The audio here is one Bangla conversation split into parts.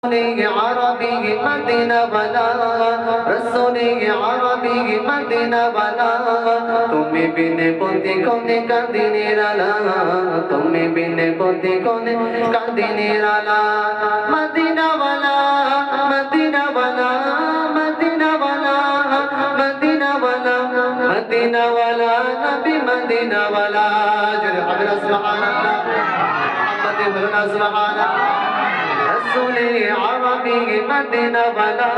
عربي مدینہ والا رسول عربی مدینہ والا তুমি বিনে পথে কোনে কাঁদিনের আলা তুমি বিনে পথে কোনে কাঁদিনের আলা মদিনা ওয়ালা মদিনা ওয়ালা মদিনা ওয়ালা মদিনা ওয়ালা মদিনা ওয়ালা নবী মদিনা ওয়ালা জোরে হবে সুবহানাল্লাহ মুহাম্মাদুর রাসূলুল্লাহ সুবহানাল্লাহ رسول عربی مدینہ والا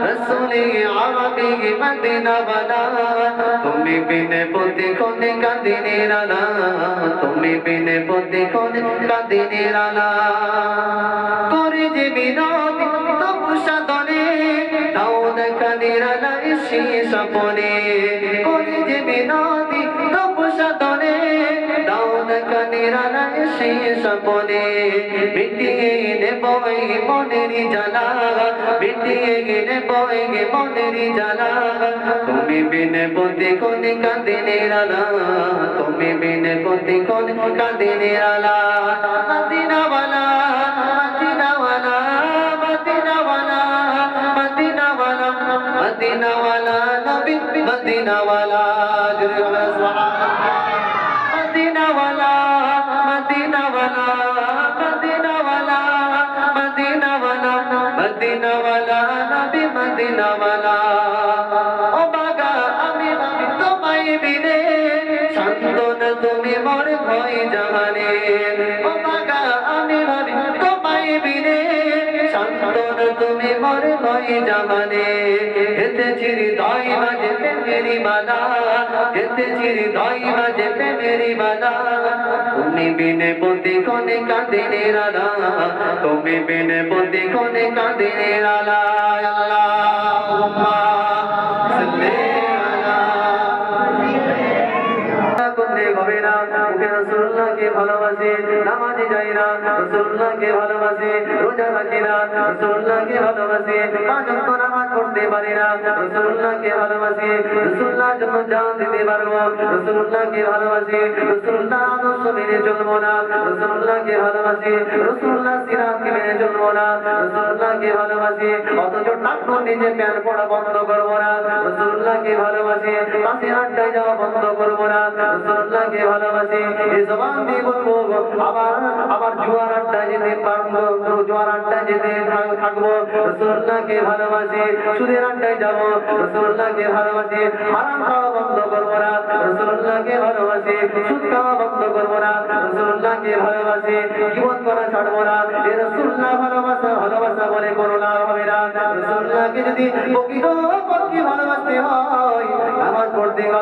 رسول عربی مدینہ والا তুমি বিনে পথে কোনে কাঁদিনের আলা তুমি বিনে পথে কোনে কাঁদিনের আলা করে যে বিনতি তবু সাধনে তাও দেখা নিরালা এসে স্বপনে করে যে বিনতি তবু সাধনে তাও দেখা নিরালা এসে স্বপনে মিটিয়ে বই মনেরি জ্বালা মিটিয়ে গেলে বই গে মনেরি জ্বালা তুমি বিনে পথে কোনে কাঁদিনের আলা তুমি বিনে পথে কোনে কাঁদিনের আলা মদিনা ওয়ালা মদিনা ওয়ালা মদিনা ওয়ালা মদিনা ওয়ালা মদিনা ওয়ালা নবী মদিনা ওয়ালা জোরে বলো সুবহানাল্লাহ মদিনা ওয়ালা মদিনা ওয়ালা মদিনা ওয়ালা নবী মদিনা ওয়ালা ও বাগা আমি তোমায় বিনে সান্তনা তুমি মোর ভয় জাহানে ও বাগা আমি তোমায় বিনে সান্তনা তুমি মোর ভয় জাহানে এতে চিরি দাই বাজে মেরি মালা এতে চিরি দাই বাজে মেরি মালা তুমি বিনে পথে কোনে কাঁদিনের আলা তুমি বিনে পথে কোনে কাঁদিনের আলা আল্লাহুম্মা সাল্লি আলা করলে হবে না মুখে রাসূলুল্লাহকে ভালোবাসি নামাজে যাই না রাসূলুল্লাহকে ভালোবাসি রোজা রাখি না রাসূলুল্লাহকে ভালোবাসি পাঁচ ওয়াক্ত নামাজ পড়তে পারি না রাসূলুল্লাহকে ভালোবাসি রাসূলুল্লাহর জন্য জান দিতে পারবো রাসূলুল্লাহকে ভালোবাসি রাসূলুল্লাহ আদর্শ মেনে চলবো না রাসূলুল্লাহকে ভালোবাসি রাসূলুল্লাহ সিরাতকে মেনে চলবো না রাসূলুল্লাহকে ভালোবাসি অথচ টাকনো নিজে প্যান পড়া বন্ধ করবো না রাসূলুল্লাহকে ভালোবাসি পাশে আড্ডায় যাওয়া বন্ধ করবো না রাসূলুল্লাহকে ভালোবাসি এই জবান দিয়ে বলবো আবার জুয়ার আড্ডায় যেতে পারবো জুয়ার আড্ডায় যেতে থাকবো রাসূলুল্লাহকে ভালোবাসি সুদের আড্ডায় যাবো রাসূলুল্লাহকে ভালোবাসি হারাম খাওয়া বন্ধ করবো না রাসূলুল্লাহকে ভালোবাসি সুদ খাওয়া বন্ধ করবো না রাসূলুল্লাহকে ভালোবাসি গীবত করা ছাড়বো না এই রাসূলুল্লাহ ভালোবাসা বলে কোনো লাভ হবে না রাসূলুল্লাহকে যদি প্রকৃত পক্ষে ভালোবাসতে হয় নামাজ পড়তে হবে।